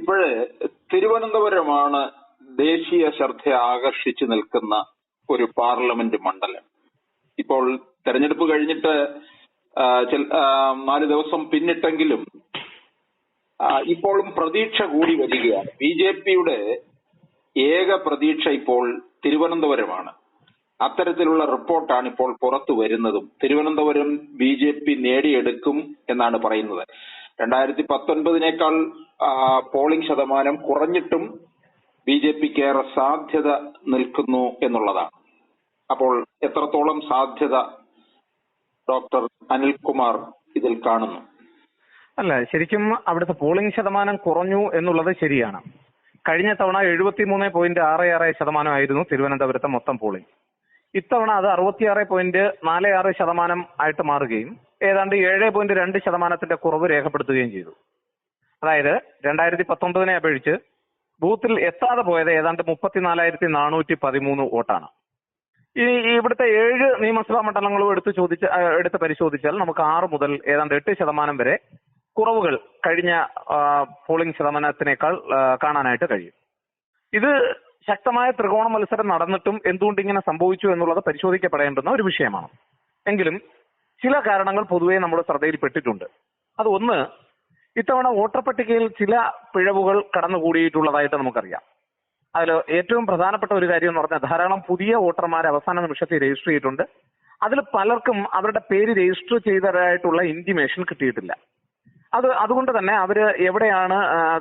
ഇപ്പോഴ് തിരുവനന്തപുരമാണ് ദേശീയ ശ്രദ്ധ ആകർഷിച്ചു നിൽക്കുന്ന ഒരു പാർലമെന്റ് മണ്ഡലം. ഇപ്പോൾ തെരഞ്ഞെടുപ്പ് കഴിഞ്ഞിട്ട് 4 ദിവസം പിന്നിട്ടെങ്കിലും ഇപ്പോഴും പ്രതീക്ഷ കൂടി വരികയാണ്. BJPയുടെ ഏക പ്രതീക്ഷ ഇപ്പോൾ തിരുവനന്തപുരമാണ്. അത്തരത്തിലുള്ള റിപ്പോർട്ടാണ് ഇപ്പോൾ പുറത്തു വരുന്നതും. തിരുവനന്തപുരം BJP നേടിയെടുക്കും എന്നാണ് പറയുന്നത്. 2019 പോളിംഗ് ശതമാനം കുറഞ്ഞിട്ടും BJPക്ക് ഏറെ സാധ്യത നിൽക്കുന്നു എന്നുള്ളതാണ്. അപ്പോൾ എത്രത്തോളം സാധ്യത ഡോക്ടർ അനിൽകുമാർ ഇതിൽ കാണുന്നു? അല്ല, ശരിക്കും അവിടുത്തെ പോളിംഗ് ശതമാനം കുറഞ്ഞു എന്നുള്ളത് ശരിയാണ്. കഴിഞ്ഞ തവണ 73.66% തിരുവനന്തപുരത്തെ മൊത്തം പോളിംഗ്. ഇത്തവണ അത് 66.46% ആയിട്ട് മാറുകയും ഏതാണ്ട് 7.2% കുറവ് രേഖപ്പെടുത്തുകയും ചെയ്തു. അതായത് 2019 അപേക്ഷിച്ച് ബൂത്തിൽ എത്താതെ പോയത് ഏതാണ്ട് 34,413 വോട്ടാണ്. ഇവിടുത്തെ 7 നിയമസഭാ മണ്ഡലങ്ങളും എടുത്ത് പരിശോധിച്ചാൽ നമുക്ക് 6 മുതൽ ഏതാണ്ട് 8% വരെ കുറവുകൾ കഴിഞ്ഞ പോളിംഗ് ശതമാനത്തിനേക്കാൾ കാണാനായിട്ട് കഴിയും. ഇത് ശക്തമായ ത്രികോണ മത്സരം നടന്നിട്ടും എന്തുകൊണ്ട് ഇങ്ങനെ സംഭവിച്ചു എന്നുള്ളത് പരിശോധിക്കപ്പെടേണ്ടുന്ന ഒരു വിഷയമാണ്. എങ്കിലും ചില കാരണങ്ങൾ പൊതുവെ നമ്മുടെ ശ്രദ്ധയിൽപ്പെട്ടിട്ടുണ്ട്. അതൊന്ന്, ഇത്തവണ വോട്ടർ പട്ടികയിൽ ചില പിഴവുകൾ കടന്നുകൂടിയിട്ടുള്ളതായിട്ട് നമുക്കറിയാം. അതിൽ ഏറ്റവും പ്രധാനപ്പെട്ട ഒരു കാര്യം എന്ന് പറഞ്ഞാൽ ധാരാളം പുതിയ വോട്ടർമാർ അവസാന നിമിഷത്തിൽ രജിസ്റ്റർ ചെയ്തിട്ടുണ്ട്. അതിൽ പലർക്കും അവരുടെ പേര് രജിസ്റ്റർ ചെയ്തതായിട്ടുള്ള ഇന്റിമേഷൻ കിട്ടിയിട്ടില്ല. അതുകൊണ്ട് തന്നെ അവര് എവിടെയാണ്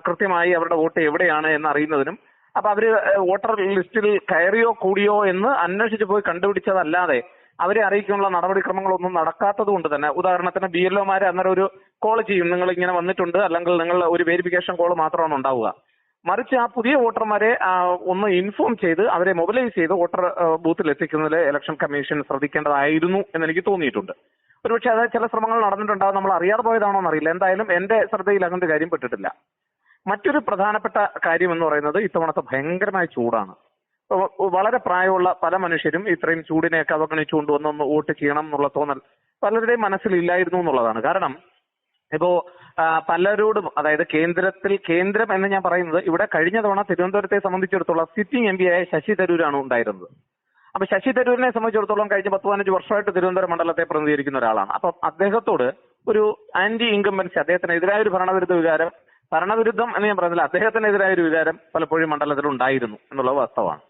കൃത്യമായി അവരുടെ വോട്ട് എവിടെയാണ് എന്ന് അറിയുന്നതിനും അപ്പൊ അവര് വോട്ടർ ലിസ്റ്റിൽ കയറിയോ കൂടിയോ എന്ന് അന്വേഷിച്ച് പോയി കണ്ടുപിടിച്ചതല്ലാതെ അവരെ അറിയിക്കാനുള്ള നടപടിക്രമങ്ങളൊന്നും നടക്കാത്തത് കൊണ്ട് തന്നെ, ഉദാഹരണത്തിന് BLOമാരെ അന്നേരം ഒരു കോൾ ചെയ്യും, നിങ്ങൾ ഇങ്ങനെ വന്നിട്ടുണ്ട്, അല്ലെങ്കിൽ നിങ്ങൾ ഒരു വെരിഫിക്കേഷൻ കോൾ മാത്രമാണ് ഉണ്ടാവുക. മറിച്ച് ആ പുതിയ വോട്ടർമാരെ ഒന്ന് ഇൻഫോം ചെയ്ത് അവരെ മൊബിലൈസ് ചെയ്ത് വോട്ടർ ബൂത്തിൽ എത്തിക്കുന്നതിൽ ഇലക്ഷൻ കമ്മീഷൻ ശ്രദ്ധിക്കേണ്ടതായിരുന്നു എന്ന് എനിക്ക് തോന്നിയിട്ടുണ്ട്. ഒരുപക്ഷെ അത് ചില ശ്രമങ്ങൾ നടന്നിട്ടുണ്ടാകും, നമ്മൾ അറിയാതെ പോയതാണോ എന്നറിയില്ല. എന്തായാലും എന്റെ ശ്രദ്ധയിൽ അങ്ങനത്തെ കാര്യം പെട്ടിട്ടില്ല. മറ്റൊരു പ്രധാനപ്പെട്ട കാര്യം എന്ന് പറയുന്നത് ഇത്തവണത്തെ ഭയങ്കരമായ ചൂടാണ്. വളരെ പ്രായമുള്ള പല മനുഷ്യരും ഇത്രയും ചൂടിനെയൊക്കെ അവഗണിച്ചുകൊണ്ട് വന്നൊന്ന് വോട്ട് ചെയ്യണം എന്നുള്ള തോന്നൽ പലരുടെയും മനസ്സിലില്ലായിരുന്നു എന്നുള്ളതാണ്. കാരണം ഇപ്പോ പലരോടും, അതായത് കേന്ദ്രം എന്ന് ഞാൻ പറയുന്നത് ഇവിടെ കഴിഞ്ഞ തവണ തിരുവനന്തപുരത്തെ സംബന്ധിച്ചിടത്തോളം സിറ്റിംഗ് MP ആയ ശശി തരൂരാണ് ഉണ്ടായിരുന്നത്. അപ്പൊ ശശി തരൂരിനെ സംബന്ധിച്ചിടത്തോളം കഴിഞ്ഞ 10-15 വർഷമായിട്ട് തിരുവനന്തപുരം മണ്ഡലത്തെ പ്രതിനിധീകരിക്കുന്ന ഒരാളാണ്. അപ്പൊ അദ്ദേഹത്തോട് ഒരു ആന്റി ഇൻകംബൻസി, അദ്ദേഹത്തിനെതിരായ ഒരു ഭരണവിരുദ്ധം എന്ന് ഞാൻ പറയുന്നില്ല, അദ്ദേഹത്തിനെതിരായ ഒരു വികാരം പലപ്പോഴും മണ്ഡലത്തിൽ ഉണ്ടായിരുന്നു എന്നുള്ള വാസ്തവമാണ്.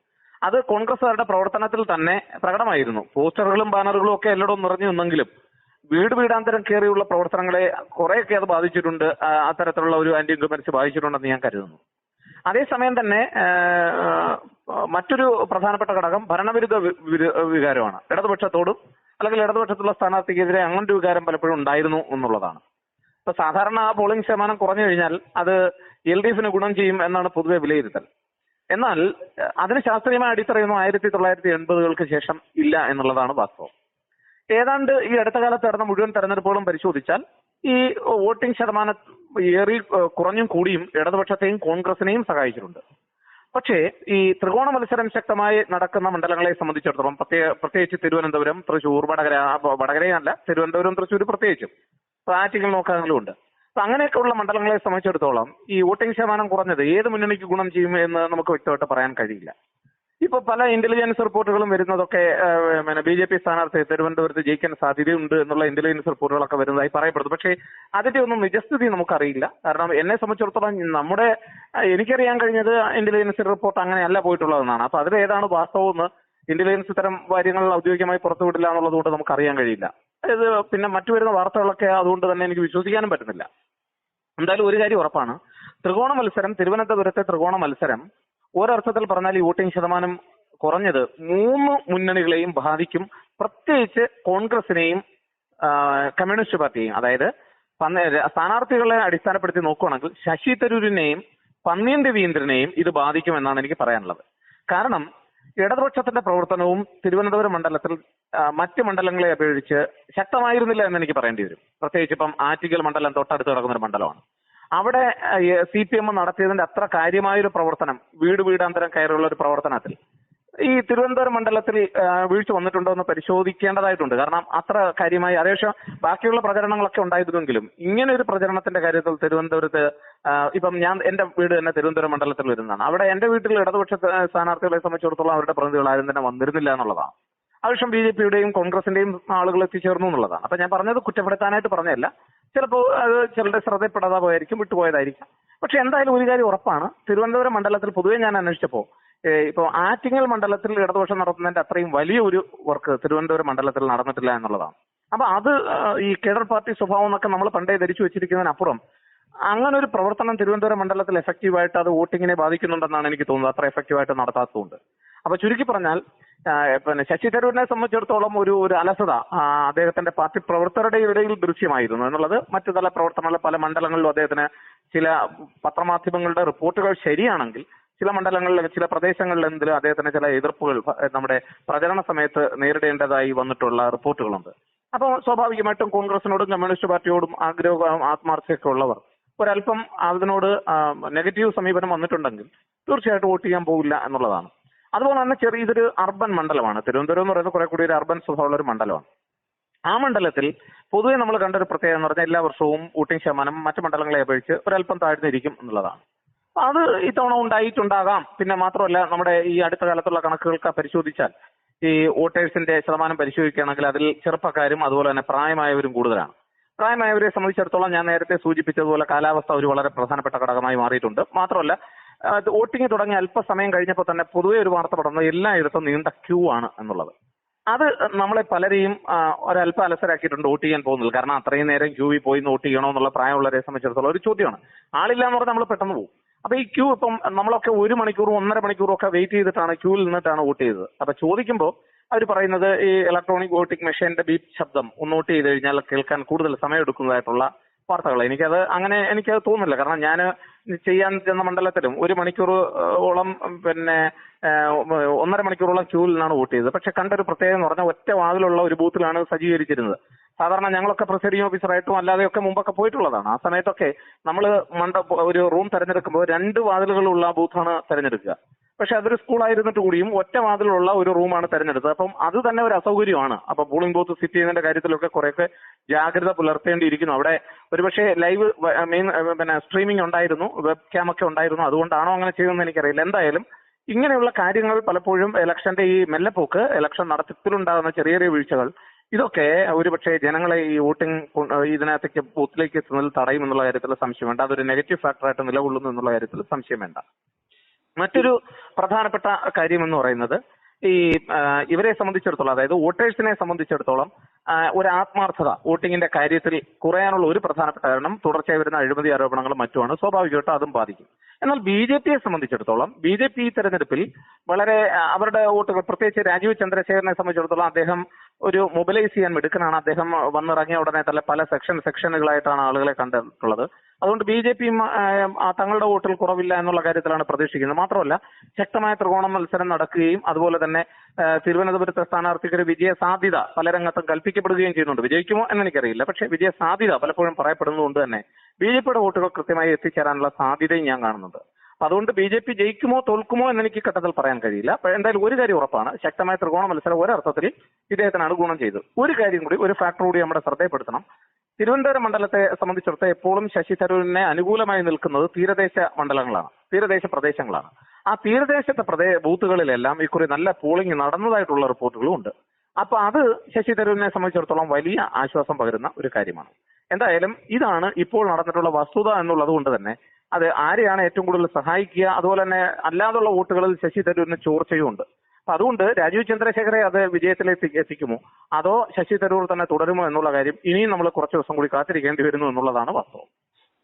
അത് കോൺഗ്രസുകാരുടെ പ്രവർത്തനത്തിൽ തന്നെ പ്രകടമായിരുന്നു. പോസ്റ്ററുകളും ബാനറുകളും ഒക്കെ എല്ലായിടവും നിറഞ്ഞു നിന്നെങ്കിലും വീടാന്തരം കയറിയുള്ള പ്രവർത്തനങ്ങളെ കുറെയൊക്കെ അത് ബാധിച്ചിട്ടുണ്ട്. അത്തരത്തിലുള്ള ഒരു ആന്റി ഇൻകംബൻസി ബാധിച്ചിട്ടുണ്ടെന്ന് ഞാൻ കരുതുന്നു. അതേസമയം തന്നെ മറ്റൊരു പ്രധാനപ്പെട്ട ഘടകം ഭരണവിരുദ്ധ വികാരമാണ്. ഇടതുപക്ഷത്തോടും അല്ലെങ്കിൽ ഇടതുപക്ഷത്തുള്ള സ്ഥാനാർത്ഥിക്കെതിരെ അങ്ങനൊരു വികാരം പലപ്പോഴും ഉണ്ടായിരുന്നു എന്നുള്ളതാണ്. ഇപ്പൊ സാധാരണ ആ പോളിംഗ് ശതമാനം കുറഞ്ഞു കഴിഞ്ഞാൽ അത് LDFന് ഗുണം ചെയ്യും എന്നാണ് പൊതുവെ വിലയിരുത്തൽ. എന്നാൽ അതിന് ശാസ്ത്രീയമായ അടിത്തറയൊന്നും 1980-കൾക്ക് ശേഷം ഇല്ല എന്നുള്ളതാണ് വാസ്തവം. ഏതാണ്ട് ഈ അടുത്ത കാലത്ത് നടന്ന മുഴുവൻ തെരഞ്ഞെടുപ്പുകളും പരിശോധിച്ചാൽ ഈ വോട്ടിംഗ് ശതമാനം കുറഞ്ഞും കൂടിയും ഇടതുപക്ഷത്തെയും കോൺഗ്രസിനെയും സഹായിച്ചിട്ടുണ്ട്. പക്ഷേ ഈ ത്രികോണ മത്സരം ശക്തമായി നടക്കുന്ന മണ്ഡലങ്ങളെ സംബന്ധിച്ചിടത്തോളം പ്രത്യേകിച്ച് തിരുവനന്തപുരം, തൃശൂർ, വടകരയല്ല, തിരുവനന്തപുരം, തൃശൂർ പ്രത്യേകിച്ചും ആറ്റിങ്ങൽ നോക്കാനെങ്കിലും ഉണ്ട്. അപ്പൊ അങ്ങനെയൊക്കെയുള്ള മണ്ഡലങ്ങളെ സംബന്ധിച്ചിടത്തോളം ഈ വോട്ടിംഗ് ശതമാനം കുറഞ്ഞത് ഏത് മുന്നണിക്ക് ഗുണം ചെയ്യും എന്ന് നമുക്ക് വ്യക്തമായിട്ട് പറയാൻ കഴിയില്ല. ഇപ്പൊ പല ഇന്റലിജൻസ് റിപ്പോർട്ടുകളും വരുന്നതൊക്കെ BJP സ്ഥാനാർത്ഥി തിരുവനന്തപുരത്ത് ജയിക്കാൻ സാധ്യതയുണ്ട് എന്നുള്ള ഇന്റലിജൻസ് റിപ്പോർട്ടുകളൊക്കെ വരുന്നതായി പറയപ്പെടുന്നു. പക്ഷേ അതിന്റെ ഒന്നും നിജസ്ഥിതി നമുക്കറിയില്ല. കാരണം എന്നെ സംബന്ധിച്ചിടത്തോളം എനിക്കറിയാൻ കഴിഞ്ഞത് ഇന്റലിജൻസ് റിപ്പോർട്ട് അങ്ങനെയല്ല പോയിട്ടുള്ളതെന്നാണ്. അപ്പൊ അതിൽ ഏതാണ് വാസ്തവമെന്ന് ഇന്റലിജൻസ് ഇത്തരം കാര്യങ്ങൾ ഔദ്യോഗികമായി പുറത്തുവിടില്ല എന്നുള്ളത് കൊണ്ട് നമുക്ക് അറിയാൻ കഴിയില്ല. അതായത് പിന്നെ മറ്റു വരുന്ന വാർത്തകളൊക്കെ അതുകൊണ്ട് തന്നെ എനിക്ക് വിശ്വസിക്കാനും പറ്റുന്നില്ല. എന്തായാലും ഒരു കാര്യം ഉറപ്പാണ്, തിരുവനന്തപുരത്തെ ത്രികോണ മത്സരം ഒരർത്ഥത്തിൽ പറഞ്ഞാൽ ഈ വോട്ടിംഗ് ശതമാനം കുറഞ്ഞത് 3 മുന്നണികളെയും ബാധിക്കും. പ്രത്യേകിച്ച് കോൺഗ്രസിനെയും കമ്മ്യൂണിസ്റ്റ് പാർട്ടിയെയും. അതായത് സ്ഥാനാർത്ഥികളെ അടിസ്ഥാനപ്പെടുത്തി നോക്കുകയാണെങ്കിൽ ശശി തരൂരിനെയും പന്ന്യൻ രവീന്ദ്രനെയും ഇത് ബാധിക്കുമെന്നാണ് എനിക്ക് പറയാനുള്ളത്. കാരണം ഇടതുപക്ഷത്തിന്റെ പ്രവർത്തനവും തിരുവനന്തപുരം മണ്ഡലത്തിൽ മറ്റ് മണ്ഡലങ്ങളെ അപേക്ഷിച്ച് ശക്തമായിരുന്നില്ല എന്ന് എനിക്ക് പറയേണ്ടി വരും. പ്രത്യേകിച്ച് ഇപ്പം ആറ്റിങ്ങൽ മണ്ഡലം തൊട്ടടുത്ത് കിടക്കുന്ന ഒരു മണ്ഡലമാണ്. അവിടെ CPM നടത്തിയതിന്റെ അത്ര കാര്യമായൊരു പ്രവർത്തനം, വീടാന്തരം കയറിയുള്ള ഒരു പ്രവർത്തനത്തിൽ ഈ തിരുവനന്തപുരം മണ്ഡലത്തിൽ വീഴ്ച വന്നിട്ടുണ്ടോ എന്ന് പരിശോധിക്കേണ്ടതായിട്ടുണ്ട്. കാരണം അത്ര കാര്യമായി അതേപക്ഷം ബാക്കിയുള്ള പ്രചരണങ്ങളൊക്കെ ഉണ്ടായിരുന്നെങ്കിലും ഇങ്ങനെ ഒരു പ്രചരണത്തിന്റെ കാര്യത്തിൽ തിരുവനന്തപുരത്ത് ഇപ്പം എന്റെ വീട് തന്നെ തിരുവനന്തപുരം മണ്ഡലത്തിൽ വരുന്നതാണ്. അവിടെ എന്റെ വീട്ടിൽ ഇടതുപക്ഷ സ്ഥാനാർത്ഥികളെ സംബന്ധിച്ചിടത്തോളം അവരുടെ പ്രതിനിധികൾ ആരും തന്നെ വന്നിരുന്നില്ല എന്നുള്ളതാണ്. ആവശ്യം BJP-യുടെയും കോൺഗ്രസിന്റെയും ആളുകൾ എത്തിച്ചേർന്നു എന്നുള്ളതാണ്. അപ്പൊ ഞാൻ പറഞ്ഞത് കുറ്റപ്പെടുത്താനായിട്ട് പറഞ്ഞതല്ല. ചിലപ്പോൾ അത് ചിലരുടെ ശ്രദ്ധപ്പെടാതെ പോയായിരിക്കും, വിട്ടുപോയതായിരിക്കും. പക്ഷെ എന്തായാലും ഒരു കാര്യം ഉറപ്പാണ്, തിരുവനന്തപുരം മണ്ഡലത്തിൽ പൊതുവെ ഞാൻ അന്വേഷിച്ചപ്പോൾ ഇപ്പോൾ ആറ്റിങ്ങൽ മണ്ഡലത്തിൽ ഇടതുപക്ഷം നടത്തുന്നതിന്റെ അത്രയും വലിയൊരു വർക്ക് തിരുവനന്തപുരം മണ്ഡലത്തിൽ നടന്നിട്ടില്ല എന്നുള്ളതാണ്. അപ്പൊ അത് ഈ കേഡർ പാർട്ടി സ്വഭാവം എന്നൊക്കെ നമ്മൾ പണ്ടേ ധരിച്ചു വെച്ചിരിക്കുന്നതിനപ്പുറം അങ്ങനെ ഒരു പ്രവർത്തനം തിരുവനന്തപുരം മണ്ഡലത്തിൽ എഫക്റ്റീവായിട്ട് അത് വോട്ടിങ്ങിനെ ബാധിക്കുന്നുണ്ടെന്നാണ് എനിക്ക് തോന്നുന്നത്, അത്ര എഫക്റ്റീവായിട്ട് നടത്താത്തതുകൊണ്ട്. അപ്പൊ ചുരുക്കി പറഞ്ഞാൽ പിന്നെ ശശി തരൂരിനെ സംബന്ധിച്ചിടത്തോളം ഒരു അലസത അദ്ദേഹത്തിന്റെ പാർട്ടി പ്രവർത്തകരുടെ ഇടയിൽ ദൃശ്യമായിരുന്നു എന്നുള്ളത് മറ്റു പല പ്രവർത്തനങ്ങൾ പല മണ്ഡലങ്ങളിലും അദ്ദേഹത്തിന് ചില പത്രമാധ്യമങ്ങളുടെ റിപ്പോർട്ടുകൾ ശരിയാണെങ്കിൽ ചില മണ്ഡലങ്ങളിൽ ചില പ്രദേശങ്ങളിൽ എന്തെങ്കിലും അദ്ദേഹത്തിന് ചില എതിർപ്പുകൾ നമ്മുടെ പ്രചരണ സമയത്ത് നേരിടേണ്ടതായി വന്നിട്ടുള്ള റിപ്പോർട്ടുകളുണ്ട്. അപ്പോൾ സ്വാഭാവികമായിട്ടും കോൺഗ്രസിനോടും കമ്മ്യൂണിസ്റ്റ് പാർട്ടിയോടും ആഗ്രഹവും ആത്മാർത്ഥയൊക്കെ ഉള്ളവർ ഒരല്പം അതിനോട് നെഗറ്റീവ് സമീപനം വന്നിട്ടുണ്ടെങ്കിൽ തീർച്ചയായിട്ടും വോട്ട് ചെയ്യാൻ പോകില്ല എന്നുള്ളതാണ്. അതുപോലെ തന്നെ ഇതൊരു അർബൻ മണ്ഡലമാണ്. തിരുവനന്തപുരം എന്ന് പറയുന്നത് കുറെ കൂടി ഒരു അർബൻ സ്വഭാവമുള്ള ഒരു മണ്ഡലമാണ്. ആ മണ്ഡലത്തിൽ പൊതുവെ നമ്മൾ കണ്ടൊരു പ്രത്യേകത എന്ന് പറഞ്ഞാൽ എല്ലാ വർഷവും വോട്ടിംഗ് ശതമാനം മറ്റു മണ്ഡലങ്ങളെ അപേക്ഷിച്ച് ഒരല്പം താഴ്ന്നിരിക്കും എന്നുള്ളതാണ്. അത് ഇത്തവണ ഉണ്ടായിട്ടുണ്ടാകാം. പിന്നെ മാത്രമല്ല നമ്മുടെ ഈ അടുത്ത കാലത്തുള്ള കണക്കുകൾക്ക് പരിശോധിച്ചാൽ ഈ വോട്ടേഴ്സിന്റെ ശതമാനം പരിശോധിക്കുകയാണെങ്കിൽ അതിൽ ചെറുപ്പക്കാരും അതുപോലെ തന്നെ പ്രായമായവരും കൂടുതലാണ്. പ്രായമായവരെ സംബന്ധിച്ചിടത്തോളം ഞാൻ നേരത്തെ സൂചിപ്പിച്ചതുപോലെ കാലാവസ്ഥ ഒരു വളരെ പ്രധാനപ്പെട്ട ഘടകമായി മാറിയിട്ടുണ്ട്. മാത്രമല്ല വോട്ടിംഗ് തുടങ്ങി അല്പസമയം കഴിഞ്ഞപ്പോൾ തന്നെ പൊതുവെ ഒരു വാർത്ത പടർന്നത് എല്ലായിടത്തും നീണ്ട ക്യൂ ആണ് എന്നുള്ളത്. അത് നമ്മളെ പലരെയും ഒരല്പം അലസരാക്കിയിട്ടുണ്ട് വോട്ട് ചെയ്യാൻ പോകുന്നത്. കാരണം അത്രയും നേരം ക്യൂവിൽ പോയി വോട്ട് ചെയ്യണോ എന്നുള്ള പ്രായമുള്ളവരെ സംബന്ധിച്ചിടത്തോളം ഒരു ചോദ്യമാണ്. ആളില്ല എന്ന് പറഞ്ഞാൽ നമ്മൾ പെട്ടെന്ന് പോകും. അപ്പൊ ഈ ക്യൂ ഇപ്പം നമ്മളൊക്കെ 1 മണിക്കൂറും 1.5 മണിക്കൂറും ഒക്കെ വെയിറ്റ് ചെയ്തിട്ടാണ് ക്യൂവിൽ നിന്നിട്ടാണ് വോട്ട് ചെയ്തത്. അപ്പൊ ചോദിക്കുമ്പോൾ അവർ പറയുന്നത് ഈ ഇലക്ട്രോണിക് വോട്ടിംഗ് മെഷീന്റെ ബീപ്പ് ശബ്ദം ഒന്ന് വോട്ട് ചെയ്ത് കഴിഞ്ഞാൽ കേൾക്കാൻ കൂടുതൽ സമയം എടുക്കുന്നതായിട്ടുള്ള വാർത്തകൾ. എനിക്കത് തോന്നുന്നില്ല. കാരണം ഞാൻ ചെയ്യാൻ ചെന്ന മണ്ഡലത്തിലും 1 മണിക്കൂറോളം പിന്നെ 1.5 മണിക്കൂറോളം ക്യൂവിൽ നിന്നാണ് വോട്ട് ചെയ്തത്. പക്ഷെ കണ്ടൊരു പ്രത്യേകത എന്ന് പറഞ്ഞാൽ ഒറ്റ വാതിലുള്ള ഒരു ബൂത്തിലാണ് സജ്ജീകരിച്ചിരുന്നത്. സാധാരണ ഞങ്ങളൊക്കെ പ്രിസൈഡിംഗ് ഓഫീസറായിട്ടും അല്ലാതെയൊക്കെ മുമ്പൊക്കെ പോയിട്ടുള്ളതാണ്. ആ സമയത്തൊക്കെ നമ്മൾ ഒരു റൂം തെരഞ്ഞെടുക്കുമ്പോൾ 2 വാതിലുകളുള്ള ബൂത്താണ് തെരഞ്ഞെടുക്കുക. പക്ഷെ അതൊരു സ്കൂളായിരുന്നിട്ട് കൂടിയും ഒറ്റ വാതിലുള്ള ഒരു റൂമാണ് തെരഞ്ഞെടുത്തത്. അപ്പം അത് തന്നെ ഒരു അസൗകര്യമാണ്. അപ്പൊ പോളിംഗ് ബൂത്ത് സിറ്റ് ചെയ്യുന്നതിന്റെ കാര്യത്തിലൊക്കെ കുറെയൊക്കെ ജാഗ്രത പുലർത്തേണ്ടിയിരിക്കുന്നു. അവിടെ ഒരുപക്ഷെ ലൈവ് പിന്നെ സ്ട്രീമിംഗ് ഉണ്ടായിരുന്നു, വെബ് ക്യാം ഒക്കെ ഉണ്ടായിരുന്നു. അതുകൊണ്ടാണോ അങ്ങനെ ചെയ്തതെന്ന് എനിക്കറിയില്ല. എന്തായാലും ഇങ്ങനെയുള്ള കാര്യങ്ങൾ പലപ്പോഴും ഇലക്ഷന്റെ ഈ മെല്ലെപ്പോക്ക്, ഇലക്ഷൻ നടത്തിപ്പിലുണ്ടാകുന്ന ചെറിയ ചെറിയ വീഴ്ചകൾ, ഇതൊക്കെ ഒരുപക്ഷെ ജനങ്ങളെ ഈ വോട്ടിംഗ് ഇതിനകത്തേക്ക് ബൂത്തിലേക്ക് എത്തുന്നതിൽ തടയും എന്നുള്ള കാര്യത്തിൽ സംശയം വേണ്ട. അതൊരു നെഗറ്റീവ് ഫാക്ടറായിട്ട് നിലകൊള്ളുന്നു എന്നുള്ള കാര്യത്തിൽ സംശയം വേണ്ട. മറ്റൊരു പ്രധാനപ്പെട്ട കാര്യം എന്ന് പറയുന്നത് ഇവരെ സംബന്ധിച്ചിടത്തോളം, അതായത് വോട്ടേഴ്സിനെ സംബന്ധിച്ചിടത്തോളം ഒരു ആത്മാർത്ഥത വോട്ടിങ്ങിന്റെ കാര്യത്തിൽ കുറയാനുള്ള ഒരു പ്രധാനപ്പെട്ട കാരണം തുടർച്ചയായി വരുന്ന അഴിമതി ആരോപണങ്ങളും മറ്റുമാണ്. സ്വാഭാവികമായിട്ടും അതും ബാധിക്കും. എന്നാൽ BJP-യെ സംബന്ധിച്ചിടത്തോളം BJP ഈ തെരഞ്ഞെടുപ്പിൽ വളരെ അവരുടെ വോട്ടുകൾ, പ്രത്യേകിച്ച് രാജീവ് ചന്ദ്രശേഖരനെ സംബന്ധിച്ചിടത്തോളം അദ്ദേഹം ഒരു മൊബിലൈസ് ചെയ്യാൻ മിടുക്കനാണ്. അദ്ദേഹം വന്നിറങ്ങിയ ഉടനെ തന്നെ പല സെക്ഷനുകളായിട്ടാണ് ആളുകളെ കണ്ടിട്ടുള്ളത്. അതുകൊണ്ട് BJP തങ്ങളുടെ വോട്ടിൽ കുറവില്ല എന്നുള്ള കാര്യത്തിലാണ് പ്രതീക്ഷിക്കുന്നത്. മാത്രമല്ല ശക്തമായ ത്രികോണ മത്സരം നടക്കുകയും അതുപോലെ തന്നെ തിരുവനന്തപുരത്തെ സ്ഥാനാർത്ഥിക്ക് വിജയ സാധ്യത പല രംഗത്തും കൽപ്പിക്കപ്പെടുകയും ചെയ്യുന്നുണ്ട്. വിജയിക്കുമോ എന്ന് എനിക്കറിയില്ല. പക്ഷേ വിജയ സാധ്യത പലപ്പോഴും പറയപ്പെടുന്നതുകൊണ്ട് തന്നെ BJP-യുടെ വോട്ടുകൾ കൃത്യമായി എത്തിച്ചേരാനുള്ള സാധ്യതയും ഞാൻ കാണുന്നുണ്ട്. അപ്പൊ അതുകൊണ്ട് BJP ജയിക്കുമോ തോൽക്കുമോ എന്ന് എനിക്ക് ഘട്ടത്തിൽ പറയാൻ കഴിയില്ല. എന്തായാലും ഒരു കാര്യം ഉറപ്പാണ്, ശക്തമായ ത്രികോണ മത്സരം ഒരർത്ഥത്തിൽ ഇദ്ദേഹത്തിനാണ് ഗുണം ചെയ്തത്. ഒരു കാര്യം കൂടി, ഒരു ഫാക്ടർ കൂടി നമ്മുടെ ശ്രദ്ധയപ്പെടുത്തണം. തിരുവനന്തപുരം മണ്ഡലത്തെ സംബന്ധിച്ചിടത്തോളം എപ്പോഴും ശശി തരൂരിനെ അനുകൂലമായി നിൽക്കുന്നത് തീരദേശ മണ്ഡലങ്ങളാണ്, തീരദേശ പ്രദേശങ്ങളാണ്. ആ തീരദേശത്തെ ബൂത്തുകളിലെല്ലാം ഇക്കുറി നല്ല പോളിംഗ് നടന്നതായിട്ടുള്ള റിപ്പോർട്ടുകളും ഉണ്ട്. അപ്പൊ അത് ശശി തരൂരിനെ സംബന്ധിച്ചിടത്തോളം വലിയ ആശ്വാസം പകരുന്ന ഒരു കാര്യമാണ്. എന്തായാലും ഇതാണ് ഇപ്പോൾ നടന്നിട്ടുള്ള വസ്തുത എന്നുള്ളത് കൊണ്ട് തന്നെ അത് ആരെയാണ് ഏറ്റവും കൂടുതൽ സഹായിക്കുക, അതുപോലെ തന്നെ അല്ലാതുള്ള വോട്ടുകളിൽ ശശി തരൂരിന് ചോർച്ചയുമുണ്ട്. അപ്പൊ അതുകൊണ്ട് രാജീവ് ചന്ദ്രശേഖരെ അത് വിജയത്തിലേക്ക് എത്തിക്കുമോ അതോ ശശി തരൂർ തന്നെ തുടരുമോ എന്നുള്ള കാര്യം ഇനിയും നമ്മൾ കുറച്ച് ദിവസം കൂടി കാത്തിരിക്കേണ്ടി വരുന്നു എന്നുള്ളതാണ് വാസ്തവം.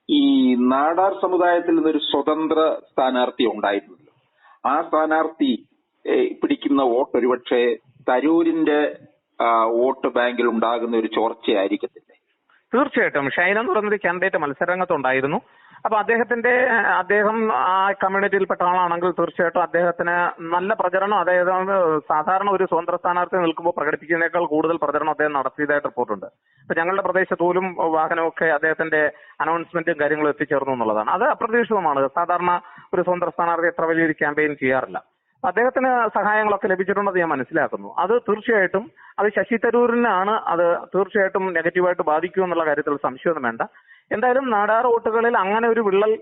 ഈ നാടാർ സമുദായത്തിൽ നിന്നൊരു സ്വതന്ത്ര സ്ഥാനാർത്ഥി ഉണ്ടായിരുന്നല്ലോ. ആ സ്ഥാനാർത്ഥി പിടിക്കുന്ന വോട്ട് ഒരുപക്ഷെ തരൂരിന്റെ വോട്ട് ബാങ്കിൽ ഉണ്ടാകുന്ന ഒരു ചോർച്ചയായിരിക്കത്തില്ലേ? തീർച്ചയായിട്ടും. ഷൈൻ എന്ന് പറയുന്നൊരു കാൻഡിഡേറ്റ് മത്സരരംഗത്തുണ്ടായിരുന്നു. അപ്പൊ അദ്ദേഹം ആ കമ്മ്യൂണിറ്റിയിൽപ്പെട്ട ആളാണെങ്കിൽ തീർച്ചയായിട്ടും അദ്ദേഹത്തിന് നല്ല പ്രചരണം, അതായത് സാധാരണ ഒരു സ്വതന്ത്ര സ്ഥാനാർത്ഥി നിൽക്കുമ്പോൾ പ്രകടിപ്പിക്കുന്നതിനേക്കാൾ കൂടുതൽ പ്രചരണം അദ്ദേഹം നടത്തിയതായിട്ട് റിപ്പോർട്ടുണ്ട്. ഇപ്പൊ ഞങ്ങളുടെ പ്രദേശത്ത് പോലും വാഹനമൊക്കെ അദ്ദേഹത്തിന്റെ അനൗൺസ്മെന്റും കാര്യങ്ങളും എത്തിച്ചേർന്നു എന്നുള്ളതാണ്. അത് അപ്രതീക്ഷിതമാണ്. സാധാരണ ഒരു സ്വതന്ത്ര സ്ഥാനാർത്ഥി എത്ര വലിയൊരു ക്യാമ്പയിൻ ചെയ്യാറില്ല. അദ്ദേഹത്തിന് സഹായങ്ങളൊക്കെ ലഭിച്ചിട്ടുണ്ടെന്ന് ഞാൻ മനസ്സിലാക്കുന്നു. അത് തീർച്ചയായിട്ടും അത് ശശി തരൂരിനാണ് അത് തീർച്ചയായിട്ടും നെഗറ്റീവായിട്ട് ബാധിക്കും എന്നുള്ള കാര്യത്തിൽ സംശയമൊന്നും വേണ്ട. എന്തായാലും നാടാർ വോട്ടുകളിൽ അങ്ങനെ ഒരു വിള്ളൽ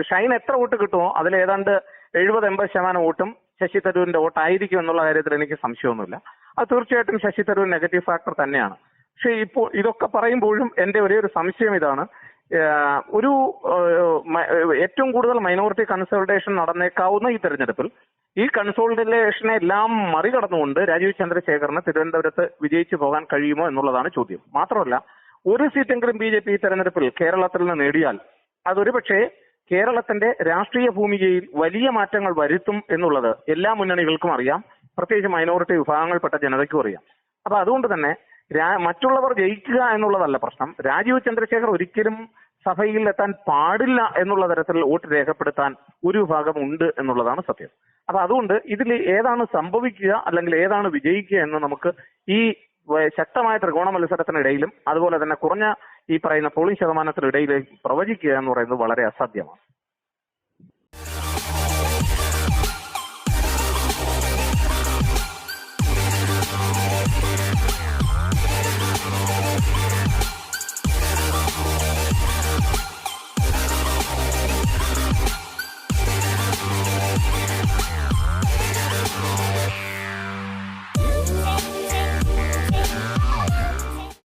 ഷൈൻ എത്ര വോട്ട് കിട്ടുമോ അതിൽ ഏതാണ്ട് 70-80% വോട്ടും ശശി തരൂരിന്റെ വോട്ടായിരിക്കും എന്നുള്ള കാര്യത്തിൽ എനിക്ക് സംശയമൊന്നുമില്ല. അത് തീർച്ചയായിട്ടും ശശി തരൂർ നെഗറ്റീവ് ഫാക്ടർ തന്നെയാണ്. പക്ഷെ ഇപ്പോൾ ഇതൊക്കെ പറയുമ്പോഴും എന്റെ ഒരേ ഒരു സംശയം ഇതാണ്, ഒരു ഏറ്റവും കൂടുതൽ മൈനോറിറ്റി കൺസോൾട്ടേഷൻ നടന്നേക്കാവുന്ന ഈ തെരഞ്ഞെടുപ്പിൽ ഈ കൺസോൾട്ടേഷനെ എല്ലാം മറികടന്നുകൊണ്ട് രാജീവ് ചന്ദ്രശേഖറിന് തിരുവനന്തപുരത്ത് വിജയിച്ചു പോകാൻ കഴിയുമോ എന്നുള്ളതാണ് ചോദ്യം. മാത്രമല്ല, ഒരു സീറ്റെങ്കിലും BJP ഈ തെരഞ്ഞെടുപ്പിൽ കേരളത്തിൽ നിന്ന് നേടിയാൽ അതൊരു പക്ഷേ കേരളത്തിന്റെ രാഷ്ട്രീയ ഭൂമികയിൽ വലിയ മാറ്റങ്ങൾ വരുത്തും എന്നുള്ളത് എല്ലാ മുന്നണികൾക്കും അറിയാം, പ്രത്യേകിച്ച് മൈനോറിറ്റി വിഭാഗങ്ങൾപ്പെട്ട ജനതയ്ക്കും അറിയാം. അപ്പൊ അതുകൊണ്ട് തന്നെ മറ്റുള്ളവർ ജയിക്കുക എന്നുള്ളതല്ല പ്രശ്നം, രാജീവ് ചന്ദ്രശേഖർ ഒരിക്കലും സഭയിൽ എത്താൻ പാടില്ല എന്നുള്ള തരത്തിൽ വോട്ട് രേഖപ്പെടുത്താൻ ഒരു വിഭാഗം ഉണ്ട് എന്നുള്ളതാണ് സത്യം. അപ്പൊ അതുകൊണ്ട് ഇതിൽ ഏതാണ് സംഭവിക്കുക അല്ലെങ്കിൽ ഏതാണ് വിജയിക്കുക എന്ന് നമുക്ക് ഈ ശക്തമായ ത്രികോണ മത്സരത്തിനിടയിലും അതുപോലെ തന്നെ കുറഞ്ഞ ഈ പറയുന്ന പോളിംഗ് ശതമാനത്തിനിടയിൽ പ്രവചിക്കുക എന്ന് പറയുന്നത് വളരെ അസാധ്യമാണ്.